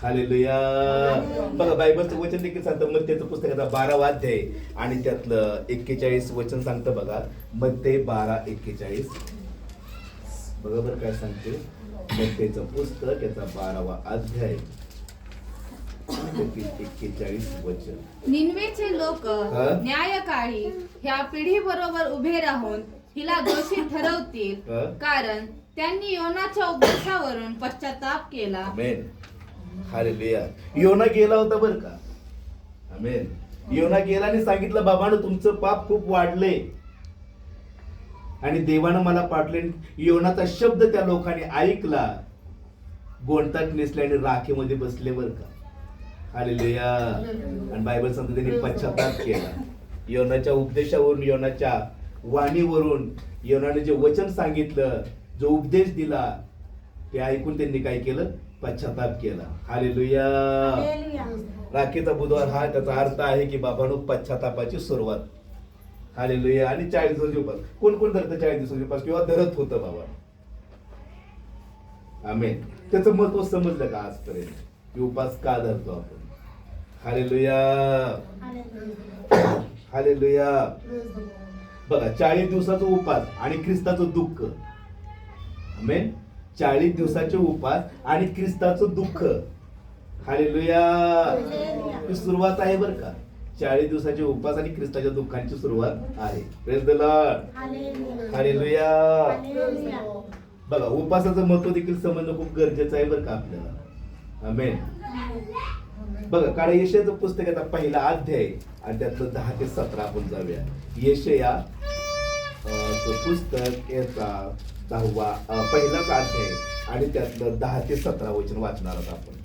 Hallelujah. बघा बायबलचं वचन देखील सांगतं, मत्तेचं पुस्तकाचा 12वा अध्याय आणि त्यातलं 41 वचन सांगतं बघा. मत्ते 12:41. बघा बरं काय सांगते मत्तेचं पुस्तक, याचा 12वा अध्याय 41 वचन. निनवेचे लोक न्यायकाळी ह्या पिढी बरोबर उभे राहून हिला दोषी ठरवतील, कारण त्यांनी योनाच्या उपदेशावरून पश्चाताप केला. आमेन. हालेलुया. योना गेला होता बरं का. आमेन. योना गेला आणि सांगितलं, बाबांनो तुमचं पाप खूप वाढले आणि देवानं मला पाठवले. योनाचा शब्द त्या लोकांनी ऐकला, गोंडतात नेसले आणि राखेमध्ये बसले बरं का. हालेलुया. आणि बायबल सांगते त्यांनी पश्चाताप केला. योनाच्या उपदेशावरून, योनाच्या वाणीवरून, योनाने जे वचन सांगितलं, जो उपदेश दिला, ते ऐकून त्यांनी काय केलं? पश्चाताप केला. हालेलुया. राखेचा बुधवार हा त्याचा अर्थ आहे की बाबांनो पश्चातापाची सुरुवात. हालेलुया. आणि 40 दिवसाचे उपास कोण कोण धरतं? 40 दिवसाचे उपास किंवा धरत होतं बाबा. आमेन. त्याचं महत्व समजलं का आजपर्यंत? उपास का धरतो आपण? हालेलुया. हालेलुया. बघा 40 दिवसाचा उपास आणि ख्रिस्ताचं दुःख. आमेन. 40 दिवसाचे उपास आणि ख्रिस्ताचं दुःख. हालेलुया. ही सुरुवात आहे बरं का. 40 दिवसाचे उपास आणि ख्रिस्ताच्या दुःखांची सुरुवात आहे. Praise the Lord. हालेलुया. बघा उपासाचं महत्व देखील समजणं खूप गरजेचं आहे बरं का आपल्याला. आमेन. बघा काढा यशाचं पुस्तक याचा 1ला अध्याय आणि त्यातलं 10 ते 17 आपण जाऊया. यशया पुस्तक याचा 10वा 1लाच अध्याय आणि त्यातलं 10 ते 17 वचन वाचणार आहोत आपण.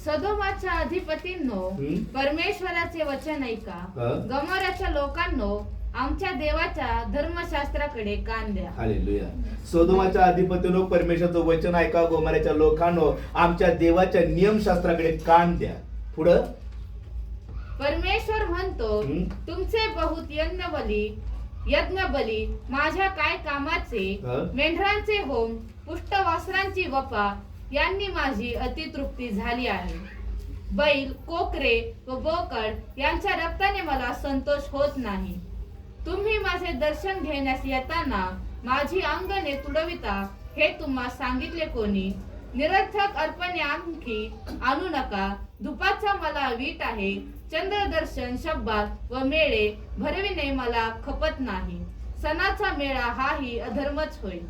सदोमाच्या अधिपतींनो, परमेश्वराचे वचन ऐका. गमोराच्या लोकांनो, आमच्या देवाच्या धर्मशास्त्राकडे कान द्या. हालेलुया. सोदोमाच्या अधिपतींनो, परमेश्वराचं वचन ऐका. गोमाऱ्याच्या लोकांनो, आमच्या देवाच्या नियमशास्त्राकडे कान द्या. पुढं परमेश्वर म्हणतो, तुमचे बहुत यज्ञ बली माझ्या काय कामाचे? मेंढरांचे होम, पुष्ट वासरांची वपा यांनी माझी अतितृप्ती झाली आहे. बैल, कोकरे व बोकड यांच्या रक्ताने मला संतोष होत नाही. तुम्ही माझे दर्शन घेण्यास येताना माझी अंगणे तुडविता, हे तुम्हा सांगितले कोणी? निरर्थक अर्पणे आणखी आणू नका. धुपाचा मला वीट आहे. चंद्रदर्शन, शब्बात व मेळे भरविणे मला खपत नाही. सणाचा मेळा हाही अधर्मच होईल.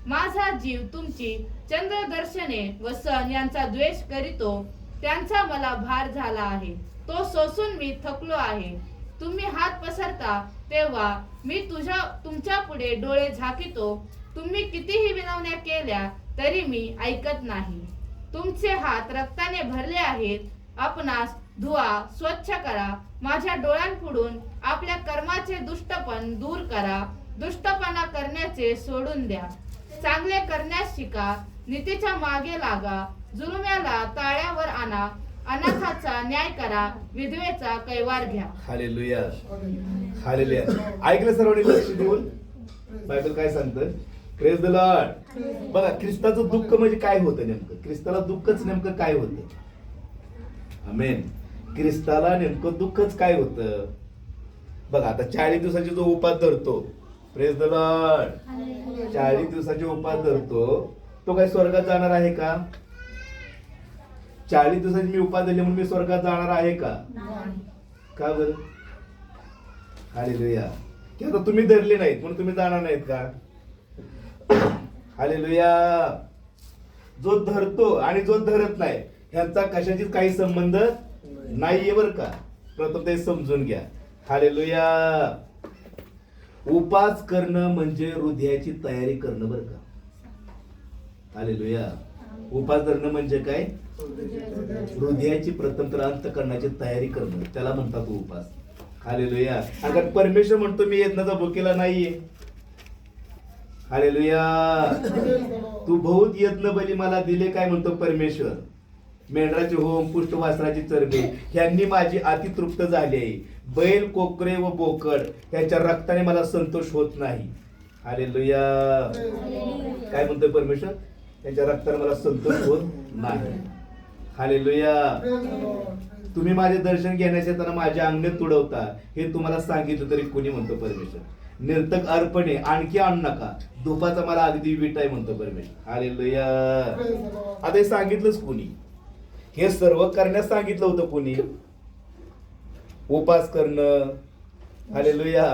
माझा जीव तुमची चंद्रदर्शने व सण यांचा द्वेष करीतो. त्यांचा मला भार झाला आहे. तो सोसून मी थकलो आहे. तुम्ही हात पसरता तेव्हा मी तुमच्या पुढे डोळे झाकितो. तुम्ही कितीही विनवण्या केल्या तरी मी ऐकत नाही. तुमचे हात रक्ताने भरले आहेत. आपणास धुवा, स्वच्छ करा. माझ्या डोळ्यांपुढून आपल्या कर्माचे दुष्टपण दूर करा. दुष्टपणा करण्याचे सोडून द्या. चांगले करण्यास शिका. नीतीच्या मागे लागा. जुलम्याला ताळ्यावर आणा. अनाथाचा न्याय करा. विधवेचा कैवार घ्या. हालेलुया. हालेलुया. ऐकलं सर्वांनी लक्ष देऊन? बायबल काय सांगतं? Praise the Lord. बघा ख्रिस्ताचं दुःख म्हणजे काय होतं नेमकं? ख्रिस्ताला दुःखच नेमकं काय होतं? आमेन. ख्रिस्ताला नेमकं दुःखच काय होतं? बघा आता 40 दिवसाचे जो उपास धरतो, प्रेज द लॉर्ड, 40 दिवसाचे उपास धरतो, तो काय स्वर्गात जाणार आहे का? 40 दिवसाचे मी उपास धरले म्हणून मी स्वर्गात जाणार आहे का? का बरं? हालेलुया. की आता तुम्ही धरले नाहीत म्हणून तुम्ही जाणार नाहीत का? हालेलुया. जो धरतो आणि जो धरत नाही ह्यांचा कशाचीच काही संबंध नाहीये बरं का. प्रथम ते समजून घ्या. हालेलुया. उपास करणं म्हणजे हृदयाची तयारी करणं बरं का. हालेलुया. उपास धरणं म्हणजे काय? हृदयाची प्रथम तर अंतःकरणाची तयारी करणं, त्याला म्हणतात उपास. हालेलुया. अगर परमेश्वर म्हणतो मी यज्ञाचा भुकेला नाहीये. हालेलुया. तू बहुत यज्ञ बली मला दिले, काय म्हणतो परमेश्वर? मेंढराचे होम, पुष्ट वासराची चरबे ह्यांनी माझी अतितृप्त झाली आहे. बैल, कोकरे व बोकड त्यांच्या रक्ताने मला संतोष होत नाही. हालेलुया. काय म्हणतोय परमेश्वर? त्यांच्या रक्ताने मला संतोष होत नाही. हालेलुया. तुम्ही माझे दर्शन घेण्यास येताना माझ्या अंगणेत तुडवता, हे तुम्हाला सांगितलं तरी कोणी म्हणतो परमेश्वर. निर्तक अर्पणे आणखी आणू नका, धुपाचा मला अगदी विट आहे म्हणतो परमेश्वर. हालेलुया. आता हे सांगितलंच कोणी? हे सर्व करण्यास सांगितलं होतं कोणी? उपास करणं. हालेलुया.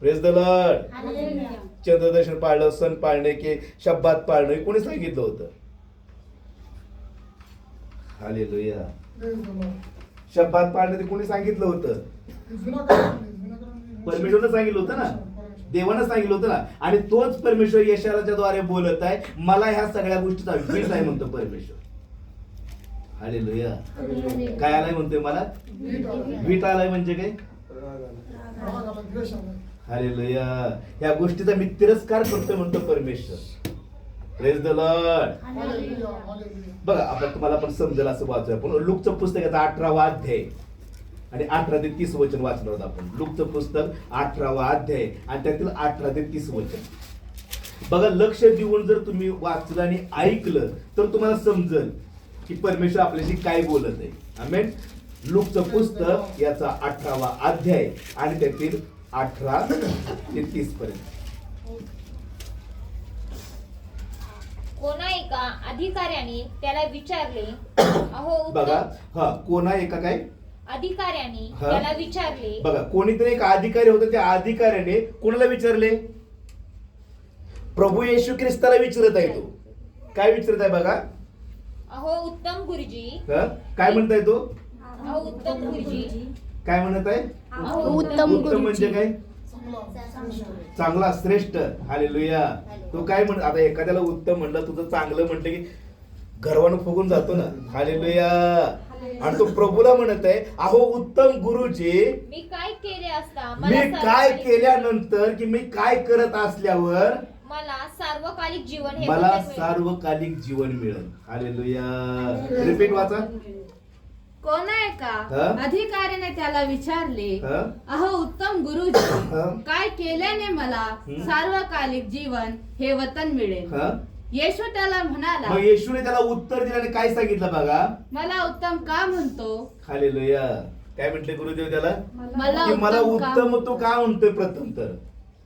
Praise the Lord. चंद्रदर्शन पाळणं, सण पाळणे, की शब्दात पाळणं, हे कोणी सांगितलं होतं? हालेलुया. शब्दात पाळणं ते कोणी सांगितलं होतं? परमेश्वरनं सांगितलं होतं ना, देवानं सांगितलं होतं ना. आणि तोच परमेश्वर यशायाच्या द्वारे बोलत आहे, मला ह्या सगळ्या गोष्टीचा वीट आहे म्हणतो परमेश्वर. हालेलुया. काय आलाय म्हणतोय? मला वीट आलाय. म्हणजे काय? हालेलुया. ह्या गोष्टीचा मी तिरस्कार करतोय म्हणतो परमेश्वर. Praise the Lord. बघा, आपण तुम्हाला पण समजेल असं वाचूया. आपण लूकचं पुस्तकाचा 18वा अध्याय आणि 18 ते 30 वचन वाचणार आहोत आपण. लूकचं पुस्तक 18वा अध्याय आणि त्यातील 18 ते 30 वचन. बघा, लक्ष देऊन जर तुम्ही वाचलं आणि ऐकलं तर तुम्हाला समजेल की परमेश्वर आपल्याशी काय बोलत आहे. आमेन. लूकचं पुस्तक याचा 18वा अध्याय आणि त्यातील 18 ते 30 पर्यंत. कोणा एका अधिकाऱ्याने त्याला विचारले, अहो बघा, उत्तम. कोणा एका काय अधिकाऱ्याने हा. त्याला विचारले. बघा, कोणीतरी एक अधिकारी होता, त्या अधिकाऱ्याने कोणाला विचारले? प्रभू येशू ख्रिस्ताला विचारत आहे. तो काय विचारत आहे? बघा, अहो उत्तम गुरुजी. काय म्हणताय तो? अहो उत्तम गुरुजी. काय म्हणत आहे? अहो उत्तम उत्तम म्हणजे काय? चांगला, श्रेष्ठ. हालेलुया. तो काय म्हणत? आता एखाद्याला उत्तम म्हणलं, तुझं चांगलं म्हटलं की गर्वानं फुगून जातो ना. हालेलुया. आणि तो प्रभूला म्हणत आहे, अहो उत्तम गुरुजी, मी काय केले असता मी काय केल्यानंतर, की मी काय करत असल्यावर मला सार्वकालिक जीवन हे मला वचन मिळेल. सार्वकालिक जीवन मिळेल. हालेलुया. रिपीट वाचा. कोणा एका हा? अधिकाऱ्याने त्याला विचारले, हा? अहो उत्तम गुरुजी, हा? काय केल्याने मला सार्वकालिक जीवन हे वतन मिळेल? हा? येशू त्याला म्हणाला, मग येशूने त्याला उत्तर दिलं आणि काय सांगितलं? बघा, मला उत्तम का म्हणतो? हालेलुया. काय म्हटले गुरुदेव त्याला? मला की मला उत्तम का उत्तम तो का म्हणतोय प्रथम तर?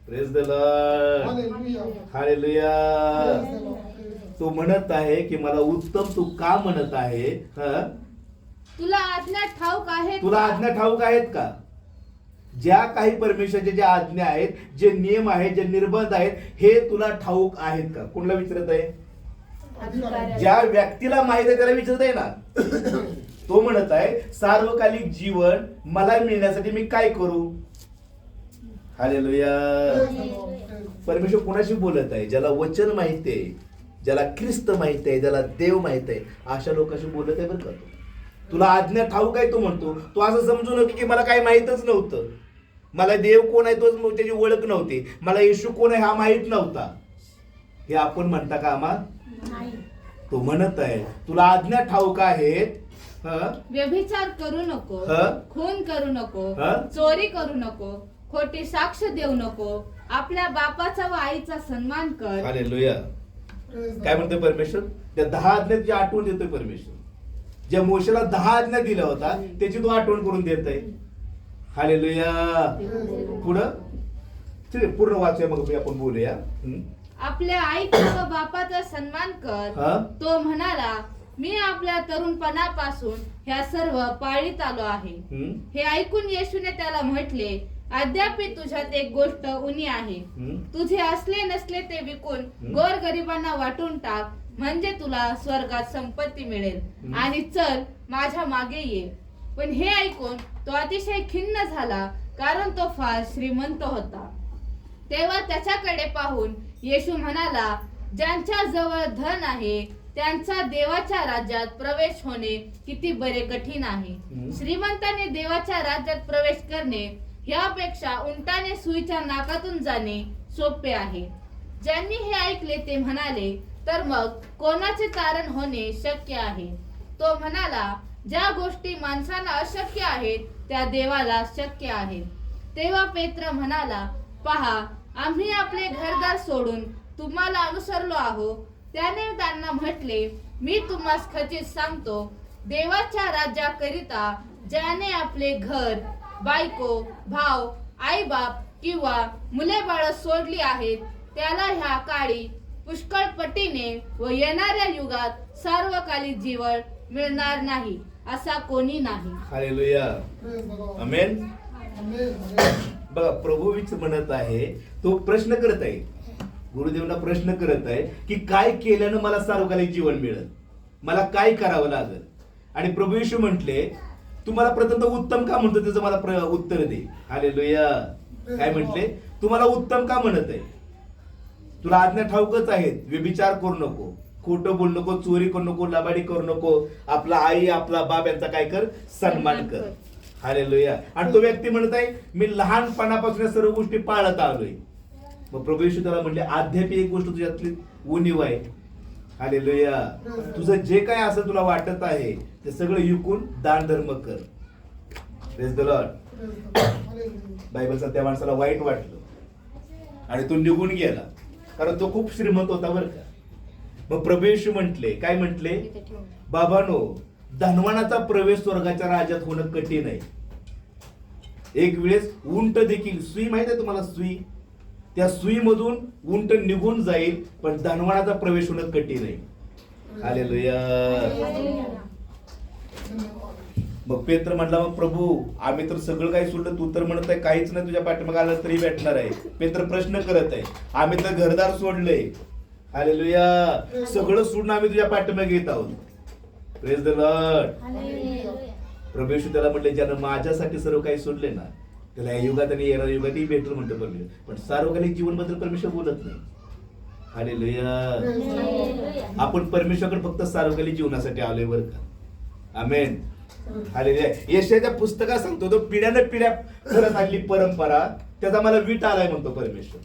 Praise the Lord. हालेलुया. तो म्हणत आहे की मला उत्तम तू का म्हणत आहे? हा? तुला आज्ञा ठाऊक आहेत तुला का? आज्ञा ठाऊक आहेत का? ज्या काही परमेश्वराच्या ज्या आज्ञा आहेत, जे नियम आहेत, जे निर्बंध आहेत, हे तुला ठाऊक आहेत का? कोणाला विचारत आहे? अधिकाऱ्याला. ज्या व्यक्तीला माहित आहे त्याला विचारत आहे ना. तो म्हणत आहे, सार्वकालिक जीवन मला मिळण्यासाठी मी काय करू? हालेलुया. परमेश्वर कोणाशी बोलत आहे? ज्याला वचन माहिती आहे, ज्याला ख्रिस्त माहित आहे, ज्याला देव माहित आहे, अशा लोकांशी बोलत आहे. बरं का? तुला आज्ञा ठाऊक आहे तो म्हणतो. तो असं समजू नको की मला काही माहितच नव्हतं, मला देव कोण आहे तोच त्याची ओळख नव्हती, मला येशू कोण आहे हा माहित नव्हता. हे आपण म्हणता का आम्हा? तो म्हणत आहे तुला आज्ञा ठाऊक आहेत. व्यभिचार करू नको, हा? खून करू नको, हा? चोरी करू नको, खोटी साक्ष देऊ नको, आपल्या बापाचा व आईचा सन्मान कर. हालेलुया. काय म्हणतोय परमेश्वर? त्या 10 आज्ञाची आठवण देतोय परमेश्वर. ज्या मोशेला 10 आज्ञा दिल्या होता त्याची तो आठवण करून देत आहे. हालेलुया. पुढं ठीक आहे, पूर्ण वाचूया मग आपण बोलूया. आपल्या आईचा व बापाचा सन्मान कर. हा? तो म्हणाला, मी आपल्या तरुणपणापासून ह्या सर्व पाळीत आलो आहे. हे ऐकून येशूने त्याला म्हटले, अद्याप तुझ्यात एक गोष्ट उणी आहे. तुझे असले नसले ते विकून गोरगरिबांना वाटून टाक, म्हणजे तुला स्वर्गात संपत्ती मिळेल, आणि चल माझ्या मागे ये. पण हे ऐकून तो अतिशय खिन्न झाला, कारण तो फार श्रीमंत होता. तेव्हा त्याच्याकडे पाहून येशू म्हणाला, ज्यांच्या जवळ धन आहे त्यांचा देवाच्या राज्यात प्रवेश होणे किती बरे कठीण आहे. श्रीमंताने देवाच्या राज्यात प्रवेश करणे यापेक्षा उंटाने सुईच्या नाकातून जाणे सोपे आहे. ज्यांनी हे ऐकले ते म्हणाले, तर मग कोणाचे तारण होणे शक्य आहे? तो म्हणाला, ज्या गोष्टी माणसांना अशक्य आहेत त्या देवाला शक्य आहे. तेव्हा पेत्र म्हणाला, पहा, आम्ही आपले घरदार सोडून तुम्हाला अनुसरलो आहो. त्याने त्यांना म्हटले, मी तुम्हास खचित सांगतो, देवाच्या राज्याकरिता ज्याने आपले घर, बायको, भाव, आई बाप किंवा मुले बाळ सोडली आहेत, त्याला ह्या काळी पुष्कळ पटीने व येणाऱ्या युगात सार्वकालिक जीवन मिळणार नाही, असा कोणी नाही. हालेलुया. आमेन. बघा, प्रभूच म्हणत आहे, तो प्रश्न करत आहे, गुरुदेवांना प्रश्न करत आहे की काय केल्यानं मला सार्वकालिक जीवन मिळेल, मला काय करावं लागेल. आणि प्रभू येशू म्हटले, तुम्हाला प्रथम उत्तम का म्हणतो त्याचं मला उत्तर दे. हालेलुया. काय म्हटले? तुम्हाला उत्तम का म्हणत आहे? तुला आज्ञा ठाऊकच आहेत, व्यभिचार करू नको, खोटं बोलू नको, चोरी करू नको, लबाडी करू नको, आपला आई आपला बाप यांचा काय कर, सन्मान कर. हालेलुया. आणि तो व्यक्ती म्हणत आहे, मी लहानपणापासून या सर्व गोष्टी पाळत आलोय. मग प्रभू येशू त्याला म्हणले, अद्याप एक गोष्ट तुझ्यातली उणीव आहे. हालेलुया. तुझं जे काय असं तुला वाटत आहे ते सगळं विकून दान धर्म कर. Praise the Lord. बायबलचा त्या माणसाला वाईट वाटलं आणि तो निघून गेला, कारण तो खूप श्रीमंत होता बरं का. मग प्रभू येशू म्हटले, काय म्हटले? बाबानो, धनवानाचा प्रवेश स्वर्गाच्या राज्यात होणं कठीण आहे. एक वेळेस उंट देखील, सुई माहित आहे तुम्हाला, सुई, त्या सुईमधून उंट निघून जाईल, पण धनवानाचा प्रवेश होणं कठीण आहे. हालेलुया. मग पेत्र म्हटला, मग प्रभू, आम्ही तर सगळं काही सोडलं, तू तर म्हणत आहे काहीच नाही तुझ्या पाठीमागे आलं तरी भेटणार आहे. पेत्र प्रश्न करत आहे, आम्ही तर घरदार सोडले, हालेलुया, सगळं सोडून आम्ही तुझ्या पाठीमागे येत आहोत. Praise the Lord. प्रभू येशू त्याला म्हटले, ज्यानं माझ्यासाठी सर्व काही सोडले ना, त्याला या युगात आणि येणाऱ्या युगातही भेटलं म्हणतो परमेश्वर. पण सार्वकालिक जीवन बद्दल परमेश्वर बोलत नाही. हालेलुया. आपण परमेश्वराकडे फक्त सार्वकालिक जीवनासाठी आलोय बरं का. आमेन. हालेलुया. यशाच्या पुस्तकात सांगतो, तो पिढ्याने पिढ्या करत आलेली परंपरा, त्याचा मला वीट आलाय म्हणतो परमेश्वर.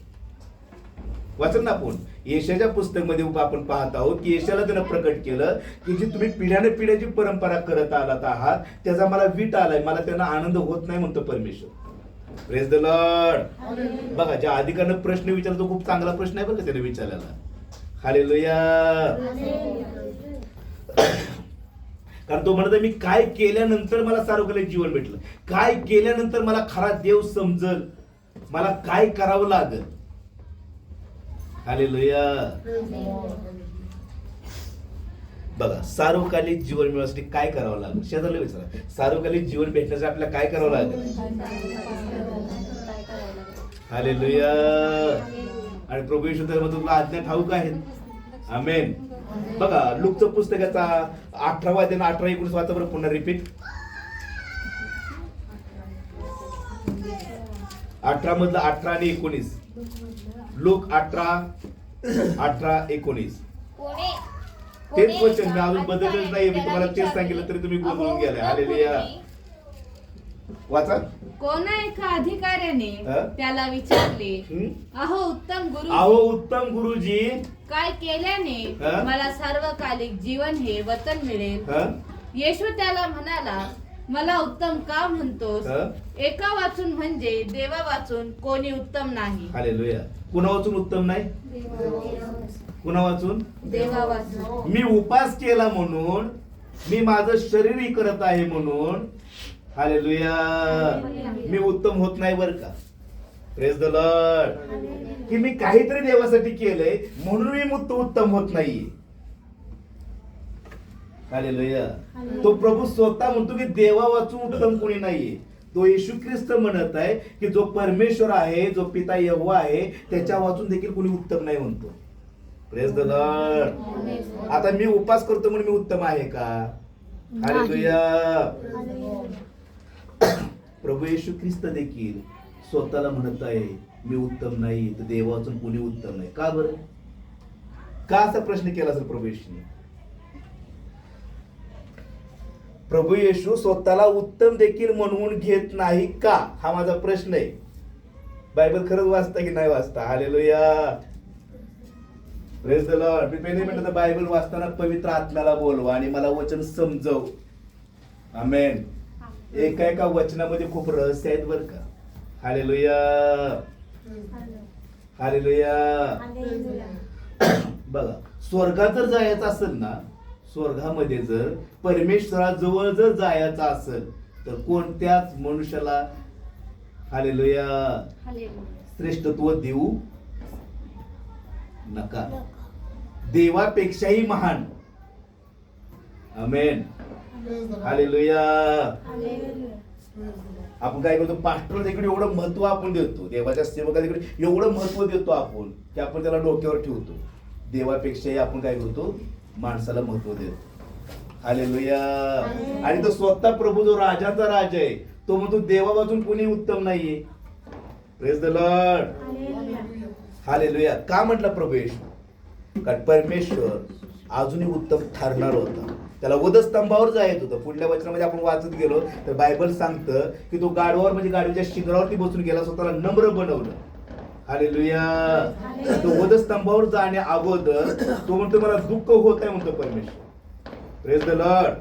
वाचन ना आपण यशाच्या पुस्तकामध्ये आपण पाहत आहोत की यशाला त्यानं प्रकट केलं की जी तुम्ही पिढ्याने पिढ्याची परंपरा करत आलात आहात, त्याचा मला वीट आलाय, मला त्यांना आनंद होत नाही म्हणतो परमेश्वर. Praise the Lord. बघा, ज्या अधिकारानं प्रश्न विचारतो, खूप चांगला प्रश्न आहे बरं का त्याने विचारलेला. हालेलुया. कारण तो म्हणतो, मी काय केल्यानंतर मला सार्वकालिक जीवन भेटलं, काय केल्यानंतर मला खरा देव समजल, मला काय करावं लागल. हालेलुया. बघा, सार्वकालिक जीवन मिळवण्यासाठी काय करावं लागेल? शेजारला विचारा, सार्वकालिक जीवन भेटण्यासाठी आपल्याला काय करावं लागेल? हालेलुया. आणि प्रभू येशू तर तुला आज्ञा ठाऊक आहेत. आमेन. बघा, लूकचं पुस्तकाचा 18वा अध्याय 18-19 वाचा बरं पुन्हा रिपीट. 18 मधलं 18 आणि 19. लूक 18:19. तेच वचन मी अजून बदलच नाही, मी तुम्हाला तेच सांगितलं तरी तुम्ही गोंधळून गेलाय. हालेलुया. वाचा. कोणा एका अधिकाऱ्याने त्याला विचारले, अहो उत्तम गुरुजी, काय केल्याने मला सार्वकालिक जीवन हे वतन मिळेल? येशू त्याला म्हणाला, मला उत्तम का म्हणतोस? एका वाचून म्हणजे देवा वाचून कोणी उत्तम नाही. हालेलुया. कुणा वाचून उत्तम नाही? कुणा वाचून? देवा वाचून. मी उपास केला म्हणून, मी माझं शरीर करत आहे म्हणून, हालेलुया, मी उत्तम होत नाही बरं का. Praise the Lord. की मी काहीतरी देवासाठी केलंय म्हणून मी उत्तम होत नाहीये. हालेलुया. तो प्रभू स्वतः म्हणतो की देवा वाचून उत्तम कोणी नाहीये. तो येशू ख्रिस्त म्हणत आहे की जो परमेश्वर आहे, जो पिता यहोवा आहे, त्याच्या वाचून देखील कोणी उत्तम नाही म्हणतो. Praise the Lord. आता मी उपास करतो म्हणून मी उत्तम आहे का? हालेलुया. प्रभू येशू ख्रिस्त देखील स्वतःला म्हणत आहे मी उत्तम नाही, तर देवा वाचून कोणी उत्तम नाही. का बरं? का असा प्रश्न केला असेल प्रभू येशूने? प्रभू येशू स्वतःला उत्तम देखील म्हणून घेत नाही का, हा माझा प्रश्न आहे. बायबल खरंच वाचता की नाही वाचता? हालेलुया. Praise the Lord. मी पहिले म्हटलं, बायबल वाचताना पवित्र आत्म्याला बोलवा आणि मला वचन समजव. आमेन. एका एका वचनामध्ये खूप रहस्य आहेत बरं का. Hallelujah, hallelujah. बघा, स्वर्गात जर जायचं असेल ना, स्वर्गामध्ये जर परमेश्वराजवळ जर जायचं असेल तर कोणत्याच मनुष्याला हालेलुया श्रेष्ठत्व देऊ नका. देवापेक्षाही महान. आमेन, हालेलुया. आपण काय करतो, पास्टर देखील एवढं महत्व आपण देतो, देवाच्या सेवकाला एवढं महत्व देतो आपण की आपण त्याला डोक्यावर ठेवतो. देवापेक्षाही आपण काय करतो, माणसाला महत्व देतो. हालेलुया. आणि तो स्वतः प्रभू जो राजाचा राजा आहे तो म्हणतो देवापासून कोणी उत्तम नाहीये. Praise the Lord, hallelujah. का म्हटलं प्रभू येशू? कारण परमेश्वर अजूनही उत्तम ठरणार होता. त्याला वधस्तंभावर जायचं होतं. पुढल्या वचनामध्ये आपण वाचत गेलो तर बायबल सांगतं की तो गाढवावर म्हणजे गाढवाच्या शिखरावरती बसून गेला, स्वतःला नम्र बनवलं. हालेलुया. तो वधस्तंभावर जाण्या अगोदर तो म्हणतो मला दुःख होत आहे म्हणतो परमेश्वर. Praise the Lord.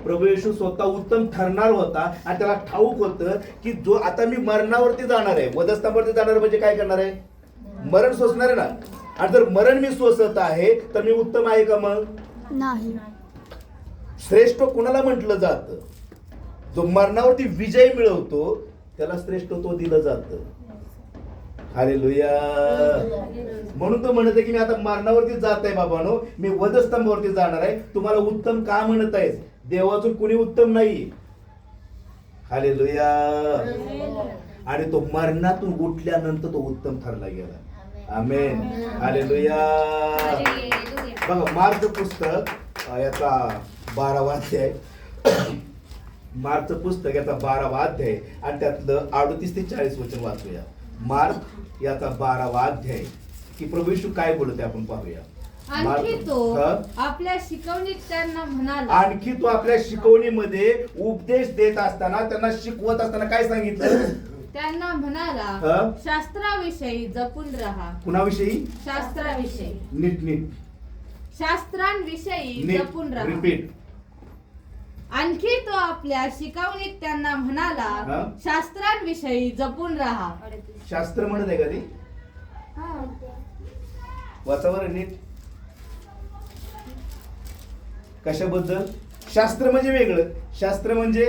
प्रभू येशू स्वतः उत्तम ठरणार होता आणि त्याला ठाऊक होतं की जो आता मी मरणावरती जाणार आहे, वधस्तंभावरती जाणार म्हणजे काय करणार आहे, मरण सोसणार आहे ना. आणि जर मरण मी सोसत आहे तर मी उत्तम आहे का? मग नाही. श्रेष्ठ कोणाला म्हटलं जातं? जो मरणावरती विजय मिळवतो त्याला श्रेष्ठत्व दिलं जातं. हालेलुया. म्हणून तो म्हणत आहे की मी आता मरणावरती जात आहे बाबानो, मी वधस्तंभावरती जाणार आहे. तुम्हाला उत्तम का म्हणत आहेस? देवातून कुणी उत्तम नाही. हालेलुया. आणि तो मरणातून उठल्यानंतर तो उत्तम ठरला गेला. आमेन, हालेलुया. बघा, मार्क पुस्तक याचा 12वा अध्याय, मार्क पुस्तक याचा 12वा अध्याय आणि त्यातलं 38 ते 40 वचन वाचूया. मार्क याचा 12वा अध्याय की प्रभू येशू काय बोलत आहे आपण पाहूया. आणखी तो आपल्या शिकवणीत त्यांना म्हणाला, आणखी तो आपल्या शिकवणीमध्ये उपदेश देत असताना, त्यांना शिकवत असताना काय सांगितलं? त्यांना म्हणाला, शास्त्राविषयी जपून राहा. कुणाविषयी? शास्त्राविषयी. नीट शास्त्रांविषयी जपून राहा. रिपीट. आणखी तो आपल्या शिकवणीत त्यांना म्हणाला, शास्त्रांविषयी जपून राहा. शास्त्र म्हणत आहे का ते? वाचावर नीट. कशाबद्दल? शास्त्र म्हणजे वेगळं. शास्त्र म्हणजे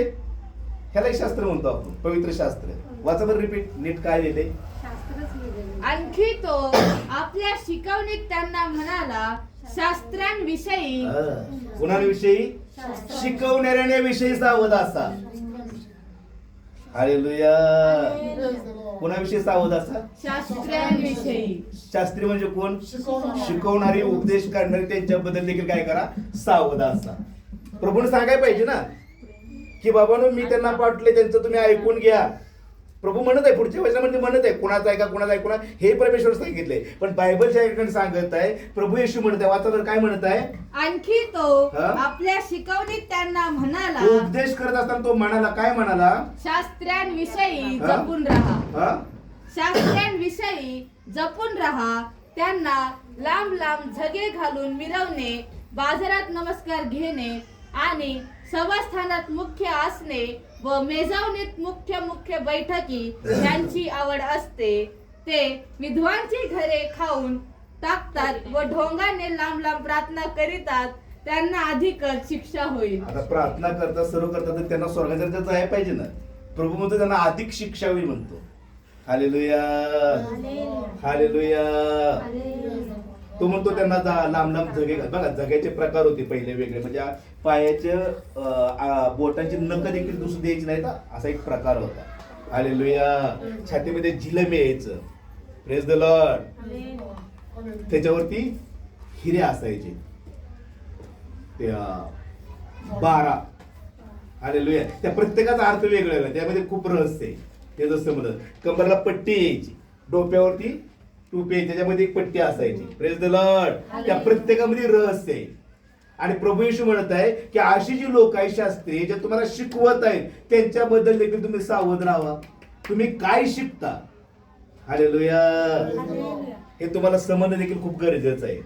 ह्याला शास्त्र म्हणतो आपण, पवित्र शास्त्र. वाचावर रिपीट. नीट काय लिहिले? आणखी तो आपल्या शिकवणीत त्यांना म्हणाला, शास्त्रांविषयी. कुणाविषयी? शिकवणाऱ्या विषयी सावध असा. हालेलुया. कुणाविषयी सावध असा? शास्त्रांविषयी. शास्त्री म्हणजे कोण? शिकवणारी, उपदेश करणारी, त्यांच्याबद्दल देखील काय करा? सावध असा. प्रभूने सांगायला पाहिजे ना की बाबांनो मी त्यांना पाठवले, त्यांचं तुम्ही ऐकून घ्या. प्रभू म्हणत आहे, पुढच्या वचनामध्ये म्हणत आहे कुणाचं ऐका, कुणाचं ऐकून हे परमेश्वर सांगितले. पण बायबलच्या ठिकाणी सांगत आहे, प्रभू येशू म्हणत आहे. वाचा तर काय म्हणत आहे? आणखी तो आपल्या शिकवणीत त्यांना म्हणाला. उपदेश करत असताना तो म्हणाला, काय म्हणाला? शास्त्रांविषयी जपून राहा. शास्त्रांविषयी जपून राहा. त्यांना लांब लांब झगे घालून मिरवणे, बाजारात नमस्कार घेणे आणि सभास्थानात मुख्य आसने व मेजवणीत मुख्य बैठकी यांची आवड असते. ते विधवांची घरे खाऊन टाकतात व ढोंगाने लांब लांब प्रार्थना करीतात. त्यांना अधिकच शिक्षा होईल. आता प्रार्थना करतात, सर्व करतात, तर त्यांना स्वर्गाच्या राज्यात जायला पाहिजे ना. प्रभू म्हणतो त्यांना अधिक शिक्षा होईल म्हणतो. Hallelujah, hallelujah. तो म्हणतो त्यांना लांब लांब झगे. बघा, झग्याचे प्रकार होते पहिले वेगळे, म्हणजे पायाचे बोटांची नख देखील दुसरी द्यायची नाही, असा एक प्रकार होता. हालेलुया. छातीमध्ये झिलम यायचं. Praise the Lord. त्याच्यावरती हिरे असायचे, ते 12. हालेलुया. त्या प्रत्येकाचा अर्थ वेगळा, त्यामध्ये खूप रहस्य आहे. ते जसं म्हणत कंबरला पट्टी यायची, डोक्यावरती टोपी, त्याच्यामध्ये एक पट्टी असायची. Praise the Lord. त्या प्रत्येकामध्ये रहस्य आहे. आणि प्रभू येशू म्हणत आहे की अशी जी लोक आहेत शास्त्री जे तुम्हाला शिकवत आहेत त्यांच्याबद्दल देखील तुम्ही सावध राहा. तुम्ही काय शिकता? हालेलुया. हे तुम्हाला समजणं देखील खूप गरजेचं आहे.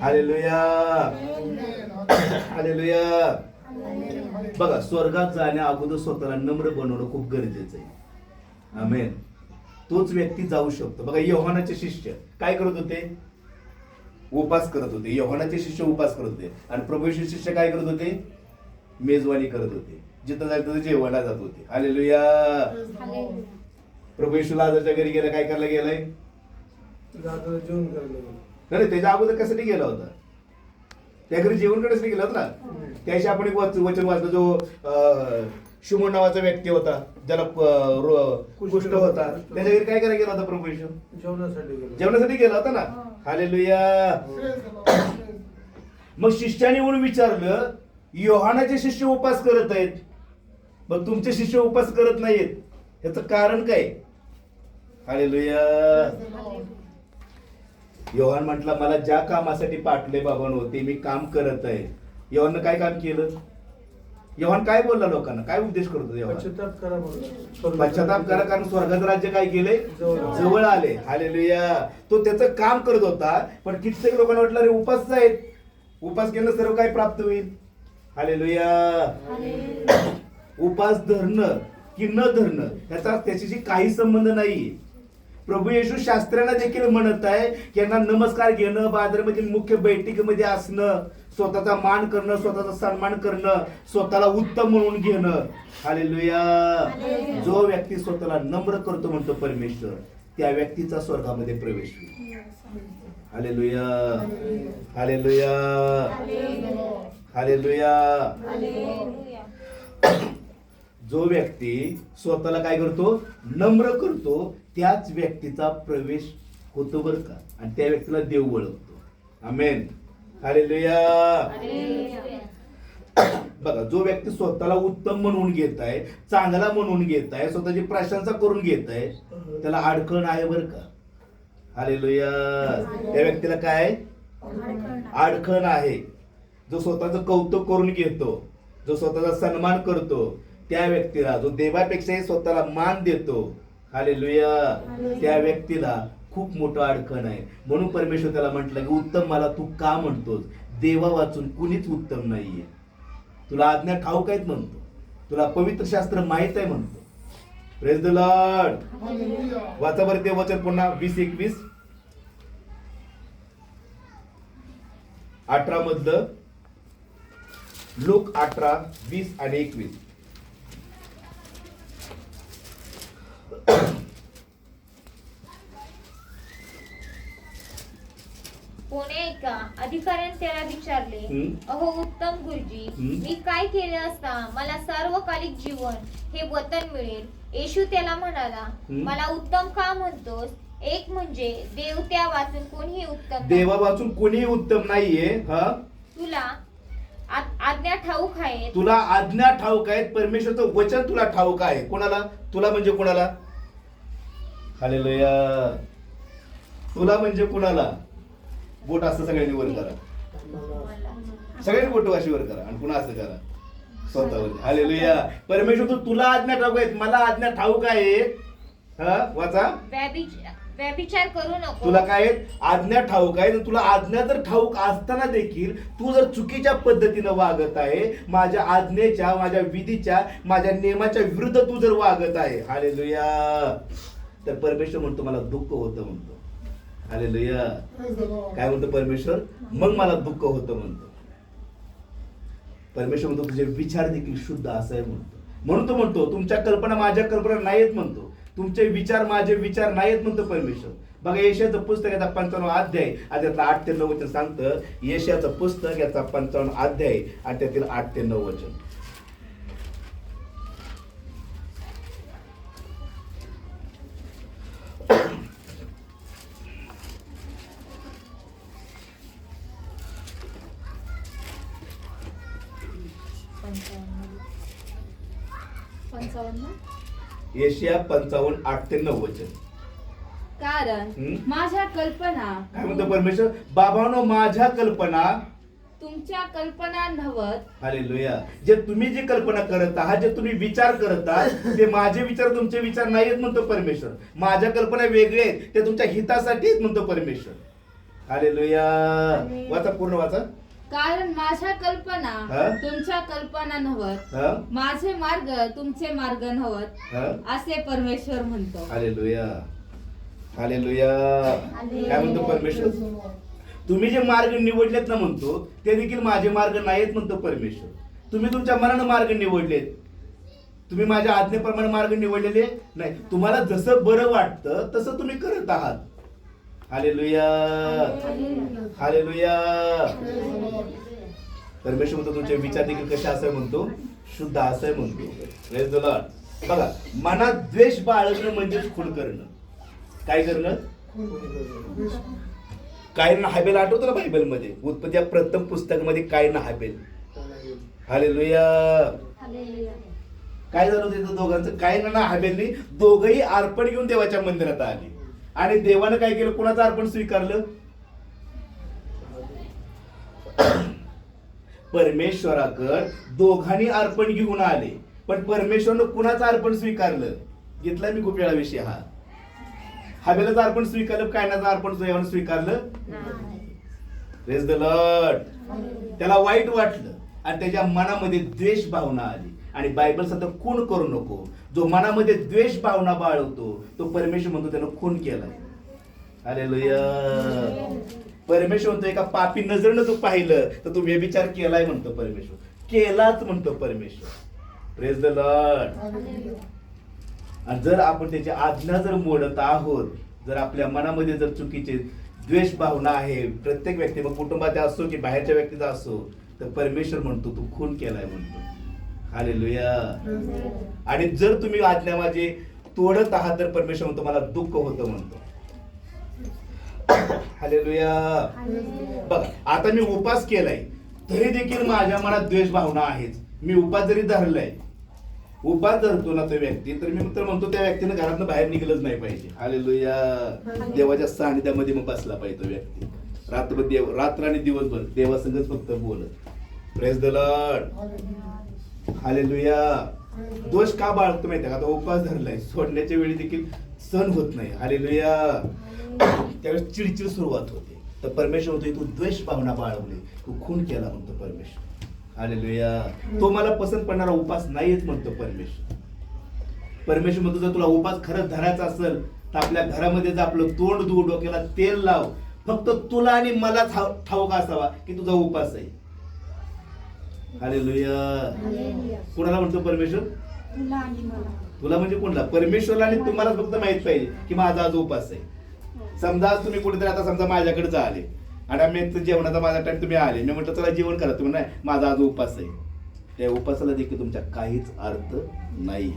Hallelujah, hallelujah. बघा, स्वर्गात जाण्या अगोदर स्वतःला नम्र बनवणं खूप गरजेचं आहे. आमेन. तोच व्यक्ती जाऊ शकतो. बघा, योहानाचे शिष्य काय करत होते? उपास करत होते. योहानाचे शिष्य उपास करत होते आणि प्रभूचे शिष्य काय करत होते? मेजवानी करत होते. जिथं जायचं तिथं जेवायला जात होते. हालेलुया. प्रभू येशू लाजारच्या घरी गेला, काय करायला गेलाय? जेवण करायला. नाही, त्याच्या अगोदर कशासाठी गेला होता? त्या घरी जेवण करायसाठी गेला होता ना. त्याशी आपण एक वचन वाचलं, जो शिमोन नावाचा व्यक्ती होता, ज्याला कुष्ठ होता. त्याच्या घरी काय करायला गेला होता प्रभू येशू? जेवणासाठी गेला होता ना. हालेलुया. मग शिष्याने म्हणून विचारलं, योहानाचे शिष्य उपास करत आहेत, मग तुमचे शिष्य उपास करत नाहीत, याचं कारण काय? हालेलुया. योहान म्हटला, मला ज्या कामासाठी पाठवले बाबांनो ते मी काम करत आहे. योहाननं काय काम केलं? योहान काय बोलला लोकांना? काय उपदेश करतो योहान? पश्चाताप करा, कारण स्वर्गाचं राज्य काय केले? जवळ आले. हालेलुया. तो त्याचं काम करत होता, पण कित्येक लोकांना वाटलं अरे उपास आहेत, उपास केलं सर्व काय प्राप्त होईल. हालेलुया. उपास धरणं की न धरणं याचा त्याच्याशी काही संबंध नाही. प्रभू येशू शास्त्रांना देखील म्हणत आहे की यांना नमस्कार घेणं, बाजारामध्ये मुख्य बैठकीमध्ये असणं, स्वतःचा मान करणं, स्वतःचा सन्मान करणं, स्वतःला उत्तम म्हणून घेणं. हालेलुया. जो व्यक्ती स्वतःला नम्र करतो म्हणतो परमेश्वर, त्या व्यक्तीचा स्वर्गामध्ये प्रवेश होईल. हालेलुया. हालेलुया. हालेलुया. जो व्यक्ती स्वतःला काय करतो? नम्र करतो, त्याच व्यक्तीचा प्रवेश होतो बरं का, आणि त्या व्यक्तीला देव ओळखतो. आमेन. हालेलुया. बघा, जो व्यक्ती स्वतःला उत्तम म्हणून घेत आहे, चांगला म्हणून घेत आहे, स्वतःची प्रशंसा करून घेत आहे, त्याला अडखण आहे बरं का. हालेलुया. त्या व्यक्तीला काय? अडखण आहे. जो स्वतःचं कौतुक करून घेतो, जो स्वतःचा सन्मान करतो, त्या व्यक्तीला, जो देवापेक्षाही स्वतःला मान देतो, हालेलुया, त्या व्यक्तीला खूप मोठं अडखण आहे. म्हणून परमेश्वर त्याला म्हटलं की उत्तम मला तू का म्हणतोस? देवा वाचून कुणीच उत्तम नाहीये. तुला आज्ञा ठाऊक आहेत म्हणतो, तुला पवित्र शास्त्र माहित आहे म्हणतो. Praise the Lord. वाचा बरं ते वचन पुन्हा 20-21 18 मधलं, लूक 18:20 आणि 21. कोणी एका अधिकाऱ्याने त्याला विचारले, अहो उत्तम गुरुजी, मी काय केले असता मला सार्वकालिक जीवन हे वतन मिळेल? येशू त्याला म्हणाला, मला उत्तम का म्हणतोस? एक म्हणजे देव त्या वाचून कोणीही उत्तम नाही. देवा वाचून कोणीही उत्तम नाहीये. तुला आज्ञा ठाऊक आहे. तुला आज्ञा ठाऊक आहेत. परमेश्वरचं वचन तुला ठाऊक आहे. कोणाला? तुला म्हणजे कोणाला? हालेलुया. तुला म्हणजे कोणाला? बोट असं सगळ्यांनी वर करा, सगळ्यांनी बोट अशी वर करा आणि पुन्हा असं करा स्वतःवर. हालेलुया. परमेश्वर तुला आज्ञा ठाऊक आहेत, मला आज्ञा ठाऊक आहे. वाचा. व्यभिचार करू नको. तुला काय आज्ञा ठाऊक आहे. तुला आज्ञा जर ठाऊक असताना देखील तू जर चुकीच्या पद्धतीनं वागत आहे, माझ्या आज्ञेच्या, माझ्या विधीच्या, माझ्या नियमाच्या विरुद्ध तू जर वागत आहे, हालेलुया, तर परमेश्वर म्हणतो मला दुःख होतं म्हणतो. हालेलुया. काय म्हणतो परमेश्वर? मग मला दुःख होतं म्हणतो. परमेश्वर म्हणतो तुझे विचार देखील शुद्ध असाय म्हणतो. म्हणून तो म्हणतो तुमच्या कल्पना माझ्या कल्पना नाहीत म्हणतो, तुमचे विचार माझे विचार नाहीत म्हणतो परमेश्वर. बघा, यशाचं पुस्तक याचा 55 अध्याय आणि त्यातलं 8 ते 9 वचन सांगतं. यशाचं पुस्तक याचा 55 अध्याय आणि त्यातील 8 ते 9 वचन. यशया 55 8 ते 9 वचन. कारण माझ्या कल्पना, काय म्हणतो परमेश्वर? बाबांनो, माझ्या कल्पना तुमच्या कल्पना नव्हत. हालेलुया. जे तुम्ही जी कल्पना करत आहात, जे तुम्ही विचार करत आहात, ते माझे विचार तुमचे विचार नाहीत म्हणतो परमेश्वर. माझ्या कल्पना वेगळे आहेत, ते तुमच्या हितासाठी म्हणतो परमेश्वर. हालेलुया. वाचा, पूर्ण वाचा. कारण माझ्या कल्पना हा? तुमच्या कल्पना नव्हत, हा? माझे मार्ग तुमचे मार्ग नव्हत, हा? असे परमेश्वर म्हणतो. Hallelujah, hallelujah. काय म्हणतो परमेश्वर? तुम्ही जे मार्ग निवडलेत ना म्हणतो, ते देखील माझे मार्ग नाहीत म्हणतो परमेश्वर. तुम्ही तुमच्या मनानं मार्ग निवडलेत, तुम्ही माझ्या आज्ञेप्रमाणे मार्ग निवडलेले नाही. तुम्हाला जसं बरं वाटतं तसं तुम्ही करत आहात. Hallelujah, hallelujah. परमेश्वर म्हणतो तुमचे विचार देखील कसे असावे म्हणतो, शुद्ध असावे म्हणतो. Praise the Lord. बघा, मनात द्वेष बाळगणं म्हणजेच खून करणं. काय करणं? कायन हाबेल आठवतं ना बायबलमध्ये, उत्पत्ती या प्रथम पुस्तकामध्ये कायन हाबेल. हालेलुया. काय झालं होतं दोघांचं? कायन आणि हाबेलनी दोघही अर्पण घेऊन देवाच्या मंदिरात आले आणि देवानं काय केलं? कुणाचं अर्पण स्वीकारलं? परमेश्वराकडे दोघांनी अर्पण घेऊन आले, पण परमेश्वरनं कुणाचं अर्पण स्वीकारलं? घेतला मी खूप वेळा विषय हा. हाबेलाचं अर्पण स्वीकारलं, कायनाचं अर्पण देवानं स्वीकारलं? Praise the Lord. त्याला वाईट वाटलं आणि त्याच्या मनामध्ये द्वेष भावना आली. आणि बायबल सतत खून करू नको. जो मनामध्ये द्वेष भावना बाळगतो तो परमेश्वर म्हणतो त्यानं खून केलाय. हालेलुया. परमेश्वर म्हणतो एका पापी नजरनं तू पाहिलं तर तू व्यभिचार केलाय म्हणतो परमेश्वर, केलाच म्हणतो परमेश्वर. Praise the Lord. आणि जर आपण त्याची आज्ञा जर मोडत आहोत, जर आपल्या मनामध्ये जर चुकीचे द्वेष भावना आहे, प्रत्येक व्यक्ती मग कुटुंबात असो की बाहेरच्या व्यक्तीचा असो, तर परमेश्वर म्हणतो तू खून केलाय म्हणतो. हालेलुया. आणि जर तुम्ही आज्ञा माझे तोडत आहात तर परमेश्वर म्हणतो मला दुःख होतं म्हणतो. हालेलुया. बघा, आता मी उपास केलाय तरी देखील माझ्या मनात द्वेष भावना आहेच. मी उपास जरी धरलाय, उपास धरतो ना तो व्यक्ती, तर मी तर म्हणतो त्या व्यक्तीनं घरातनं बाहेर निघलंच नाही पाहिजे. हालेलुया. देवाच्या सानिध्यामध्ये मग बसला पाहिजे तो व्यक्ती. रात्र आणि दिवसभर देवासंगच फक्त बोलत. Praise the Lord. हालेलुया. दोष का बाळगतो माहिती का? आता उपास धरलाय, सोडण्याच्या वेळी देखील सण होत नाही. हालेलुया. त्यावेळेस चिडचिड सुरुवात होते. तर परमेश्वर म्हणतो तू द्वेष भावना बाळगली, तू खून केला म्हणतो परमेश्वर. हालेलुया. तो मला पसंत पडणारा उपास नाहीच म्हणतो परमेश्वर. परमेश्वर म्हणतो जर तुला उपास खरंच धरायचा असेल तर आपल्या घरामध्ये जर आपलं तोंड धुवून डोक्याला तेल लाव. फक्त तुला आणि मला ठाऊक असावा की तुझा उपास आहे. हालेलुया. कुणाला म्हणतो परमेश्वर? तुला म्हणजे कोणाला? परमेश्वरला आणि तुम्हाला फक्त माहित पाहिजे की माझा आज उपास आहे. समजा आज तुम्ही कुठेतरी आता समजा माझ्याकडे आले आणि आम्ही जेवणाचा माझा टाइम तुम्ही आले, मी म्हटलं चला जेवण करा, तुम्ही नाही माझा आज उपास आहे. त्या उपासाला देखील तुमच्या काहीच अर्थ नाही.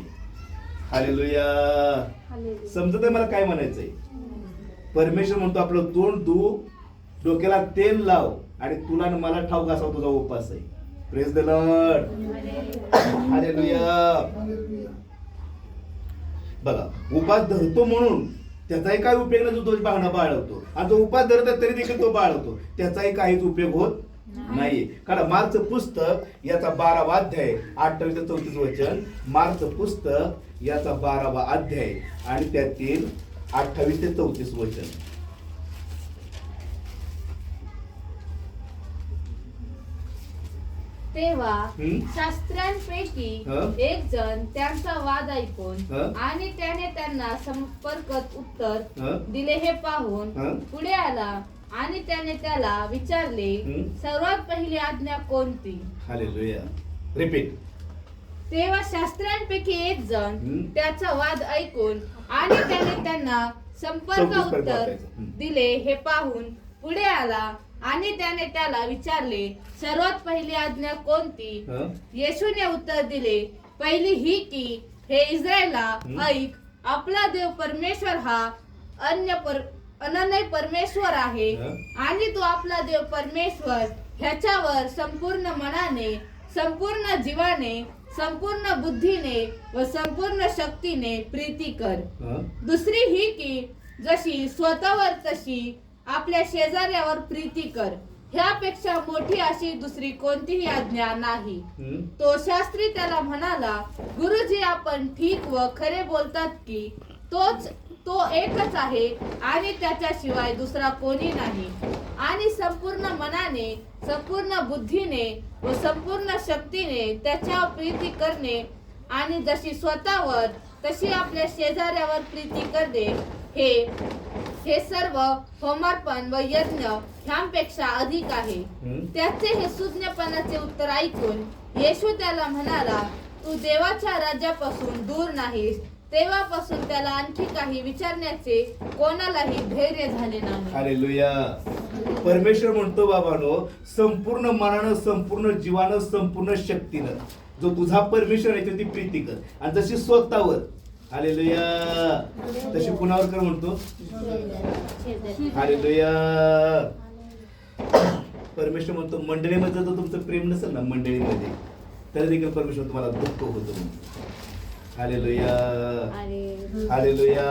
हालेलुया. समजत आहे मला काय म्हणायचंय? परमेश्वर म्हणतो आपलं तोंड धु, डोक्याला तेल लाव आणि तुला आणि मला ठाऊक असावा तुझा उपास आहे. Praise the Lord. हालेलुया. बघा, उपास धरतो म्हणून त्याचाही काही उपयोग नाही. जो दोष भावना बाळगतो आणि जो उपास धरतात तरी देखील तो बाळगतो, त्याचाही काहीच उपयोग होत नाही. कारण मार्कचं पुस्तक याचा 12वा अध्याय 28 ते 34 वचन. मार्कचं पुस्तक याचा 12वा अध्याय आणि त्यातील 28 ते 34 वचन. तेव्हा शास्त्र्यांपैकी एक जण त्यांचा वाद ऐकून आणि त्याने त्यांना संपर्कात उत्तर दिले हे पाहून पुढे आला आणि त्याने त्याला विचारले, सर्वात पहिली आज्ञा कोणती? हालेलुया. रिपीट. तेव्हा शास्त्र्यांपैकी एक जण त्याचा वाद ऐकून आणि त्याने त्यांना संपर्कात उत्तर दिले हे पाहून पुढे आला आणि त्याने त्याला विचारले, सर्वात पहिली आज्ञा कोणती? येशूने उत्तर दिले, पहिली ही की हे इस्रायला ऐक, आपला देव परमेश्वर हा अनन्य परमेश्वर आहे आणि तू आपला देव परमेश्वर ह्याच्यावर संपूर्ण मनाने, संपूर्ण जीवाने, संपूर्ण बुद्धीने व संपूर्ण शक्तीने प्रीती कर. दुसरी ही की जशी स्वतःवर तशी आपल्या शेजाऱ्यावर प्रीती कर. ह्यापेक्षा मोठी अशी दुसरी कोणतीही आज्ञा नाही. तो शास्त्री त्याला म्हणाला, गुरुजी, आपण ठीक व खरे बोलतात की तो एकच आहे आणि त्याच्याशिवाय दुसरा कोणी नाही. आणि संपूर्ण मनाने, संपूर्ण बुद्धीने व संपूर्ण शक्तीने त्याच्यावर प्रीती करणे आणि जशी स्वतःवर तशी आपल्या शेजाऱ्यावर प्रीती करणे हे सर्व होमार्पण व यज्ञ ह्यांपेक्षा अधिक आहे. त्याचे हे सुज्ञपणाचे उत्तर ऐकून येशू त्याला म्हणाला, तू देवाच्या राज्यापासून दूर नाहीस. तेव्हापासून त्याला आणखी काही विचारण्याचे कोणालाही धैर्य झाले नाही. हालेलुया. परमेश्वर म्हणतो बाबांनो, संपूर्ण मनानं, संपूर्ण जीवानं, संपूर्ण शक्तीनं जो तुझा परमेश्वर आहे ती प्रीती कर. आणि जशी स्वतःवर, हालेलुया, तशी कुणावर कर म्हणतो. हालेलुया. परमेश्वर म्हणतो मंडळीमध्ये जर तुमचं प्रेम नसेल ना मंडळीमध्ये, तरी देखील परमेश्वर तुम्हाला दुःख होतं म्हणतो. हालेलुया. हालेलुया.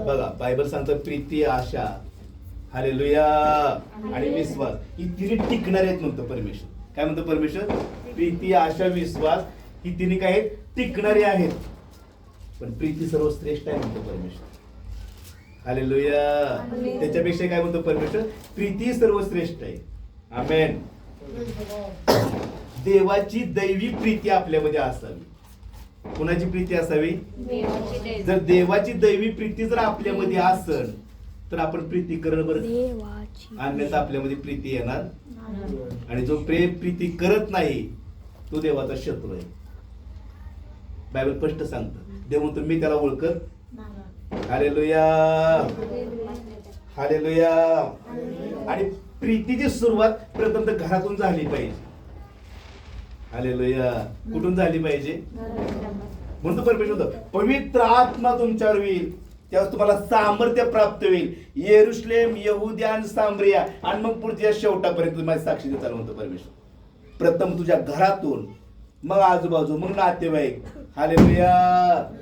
बघा बायबल सांगतं प्रीती, आशा, हालेलुया आणि विश्वास ही तिन्ही टिकणारे आहेत म्हणतो परमेश्वर. काय म्हणतो परमेश्वर? प्रीती, आशा, विश्वास ही तिन्ही काय आहेत? टिकणारे आहेत. पण प्रीती सर्वश्रेष्ठ आहे म्हणतो परमेश्वर. हालेलुया. त्याच्यापेक्षा काय म्हणतो परमेश्वर? प्रीती सर्वश्रेष्ठ आहे. आमेन. देवाची दैवी प्रीती आपल्यामध्ये असावी. कुणाची प्रीती असावी? जर देवाची दैवी प्रीती जर आपल्यामध्ये असेल तर आपण प्रीती करणं बरं, अन्यथा आपल्यामध्ये प्रीती येणार. आणि जो प्रीती करत नाही तो देवाचा शत्रू आहे. बायबल स्पष्ट सांगतं. देव म्हणतो मी त्याला ओळखत. हालेलुया. हालेलुया. आणि प्रीतीची सुरुवात प्रथम तर घरातून झाली पाहिजे. हालेलुया. कुठून झाली पाहिजे? म्हणतो परमेश्वर पवित्र आत्मा तुमच्यावर येईल त्यावेळेस तुम्हाला सामर्थ्य प्राप्त होईल. येरुशलेम, यहुद्या आणि सामरिया आणि मग पुढच्या शेवटापर्यंत तुम्हाला साक्षी देताना म्हणतो परमेश्वर. प्रथम तुझ्या घरातून, मग आजूबाजू, मग नातेवाईक. हालेलुया.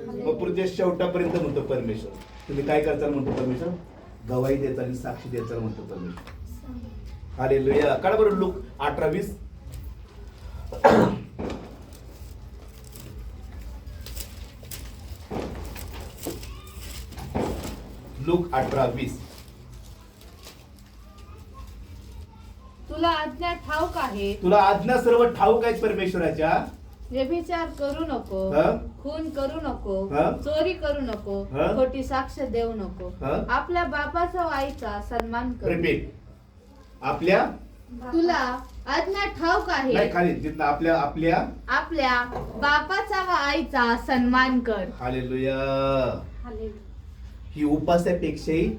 मग पुढच्या शेवटापर्यंत म्हणतो परमेश्वर. तुम्ही काय करताल म्हणतो परमेश्वर? गवाही देताल आणि साक्षी देताल म्हणतो परमेश्वर. हालेलुया. काढा बरं लूक 18:20. लूक 18:20. तुला आज्ञा ठाऊक आहे. तुला आज्ञा सर्व ठाऊक आहेत परमेश्वराच्या. व्यभिचार करू नको, खून करू नको, चोरी करू नको, खोटी साक्ष देऊ नको, आपल्या बापाचा व आईचा सन्मान कर. रिपीट. आपल्या तुला आज्ञा ठाऊक आहे. नाही, खाली जिथं आपल्या आपल्या आपल्या बापाचा व आईचा सन्मान कर. हालेलुया. ही उपासापेक्षाही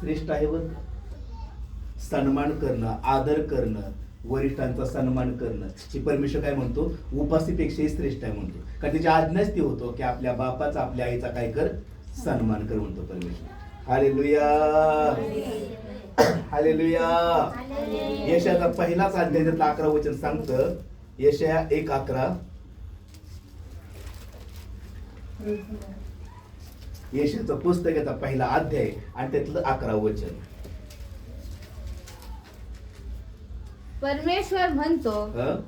श्रेष्ठ आहे बरं. सन्मान करणं, आदर करणं, वरिष्ठांचा सन्मान करणं हे परमेश्वर काय म्हणतो? उपासीपेक्षाही श्रेष्ठ आहे म्हणतो. कारण त्याची आज्ञाच ती होतो की आपल्या बापाचा, आपल्या आईचा काय कर? सन्मान कर म्हणतो परमेश्वर. हालेलुया. हालेलुया. यशाचा पहिलाच अध्याय 11 वचन सांगतं. यशया 1:11. यशाचं पुस्तक याचा पहिला अध्याय आणि त्यातलं 11 वचन. परमेश्वर म्हणतो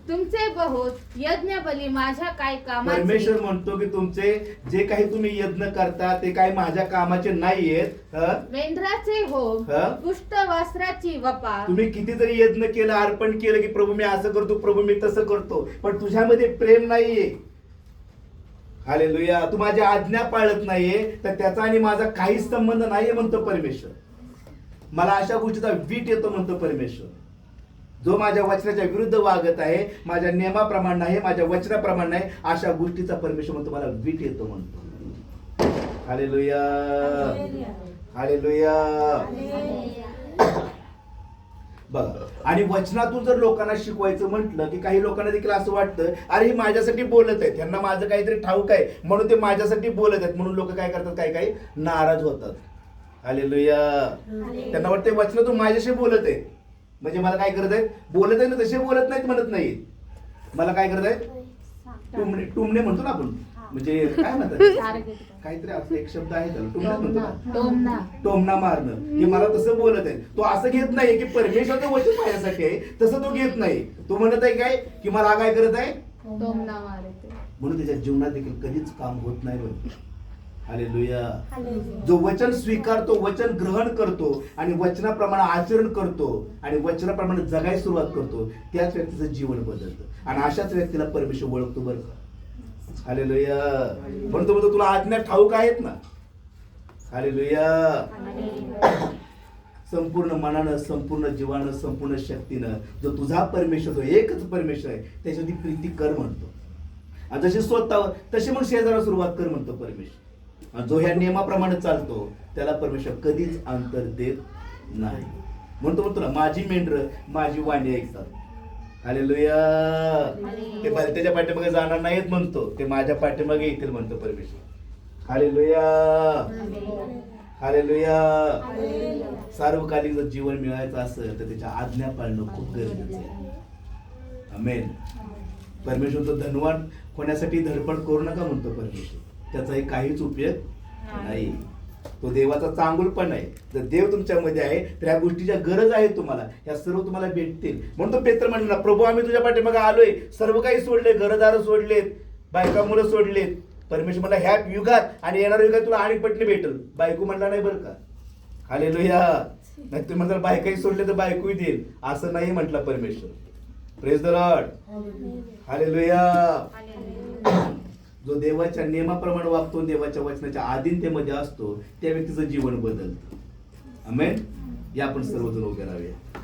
तुमचे बहुत यज्ञ बली माझ्या काय कामाचे. परमेश्वर म्हणतो की तुमचे जे काही तुम्ही यज्ञ करता ते काही माझ्या कामाचे नाहीयेत. मेंढराचे होम, पुष्ट वस्त्राची वपा. तुम्ही किती जरी यज्ञ केलं, अर्पण केलं की प्रभू मी असं करतो, प्रभू मी तसं करतो, पण तुझ्यामध्ये प्रेम नाहीये. हालेलुया. तू माझ्या आज्ञा पाळत नाहीये तर त्याचा आणि माझा काहीच संबंध नाहीये म्हणतो परमेश्वर. मला अशा गोष्टीचा वीट येतो म्हणतो परमेश्वर. जो माझ्या वचनाच्या विरुद्ध वागत आहे, माझ्या नियमाप्रमाणे नाही, माझ्या वचनाप्रमाणे नाही, अशा गोष्टीचा परमेश्वर म्हणतो मला वीट येतो म्हणतो. हालेलुया. हालेलुया. बघा. आणि वचनातून जर लोकांना शिकवायचं म्हटलं की काही लोकांना देखील असं वाटतं अरे हे माझ्यासाठी बोलत आहेत, त्यांना माझं काहीतरी ठाऊक आहे म्हणून ते माझ्यासाठी बोलत आहेत, म्हणून लोक काय करतात, काही काही नाराज होतात. हालेलुया. त्यांना वाटतं वचनातून माझ्याशी बोलत आहे म्हणजे मला काय करत आहेत, बोलत आहे ना तसे बोलत नाहीत म्हणत नाही, मला काय करत आहेत, टुमणे म्हणतो ना आपण, म्हणजे काय म्हणतात काहीतरी आपला एक शब्द आहे त्याला टुमणा म्हणतो ना, टोमणा मारणं. हे मला तसं बोलत आहे. तो असं घेत नाही की परमेश्वराचं वचन माझ्यासाठी आहे तसं तो घेत नाही. तो म्हणत आहे काय की मला काय करत आहे, टोमणा मारत. म्हणून त्याच्या जीवनात देखील कधीच काम होत नाही. हालेलुया. हालेलुया. जो वचन स्वीकारतो, वचन ग्रहण करतो आणि वचनाप्रमाणे आचरण करतो आणि वचनाप्रमाणे जगायला सुरुवात करतो, त्याच व्यक्तीचं जीवन बदलतं आणि अशाच व्यक्तीला परमेश्वर ओळखतो बरं का. हालेलुया. म्हणतो म्हणतो तुला आज्ञा ठाऊक आहेत ना. हालेलुया. संपूर्ण मनानं, संपूर्ण जीवानं, संपूर्ण शक्तीनं जो तुझा परमेश्वर, तो एकच परमेश्वर आहे, त्याच्यावरती प्रीती कर म्हणतो. आणि जशी स्वतःवर तशी मग शेजाराला सुरुवात कर म्हणतो परमेश्वर. आणि जो ह्या नियमाप्रमाणे चालतो त्याला परमेश्वर कधीच अंतर देत नाही. म्हणतो ना, माझी मेंढरं माझी वाणी ऐकतात. हालेलुया. ते त्याच्या पाठीमागे जाणार नाहीत म्हणतो, ते माझ्या पाठीमागे येतील म्हणतो परमेश्वर. हालेलुया. हालेलुया. सार्वकालिक जर जीवन मिळायचं असेल तर त्याच्या आज्ञा पाळणं खूप गरजेचं आहे. आमेन. परमेश्वर तो धनवान होण्यासाठी धडपड करू नका म्हणतो परमेश्वर, त्याचाही काहीच उपयोग नाही. तो देवाचा चांगुलपण आहे. जर देव तुमच्यामध्ये आहे तर ह्या गोष्टीच्या गरज आहे तुम्हाला, ह्या सर्व तुम्हाला भेटतील. म्हणतो पेत्र म्हणला, प्रभू आम्ही तुझ्या पाठीमागे आलोय, सर्व काही सोडले, घरदार सोडलेत, बायका मुलं सोडलेत. परमेश्वर म्हणला ह्या युगात आणि येणाऱ्या युगात तुला आणि पटली भेटल. बायको म्हणला नाही बरं का. हालेलुया. नाही तुम्ही म्हणता बायकाही सोडले तर बायकोही देईल, असं नाही म्हटलं परमेश्वर. Praise the Lord. हालेलुया. जो देवाच्या नियमाप्रमाणे वागतो, देवाच्या वचनाच्या अधीनतेमध्ये असतो, त्या व्यक्तीचं जीवन बदलतं. आमेन. या आपण सर्वजण उभे राहूया.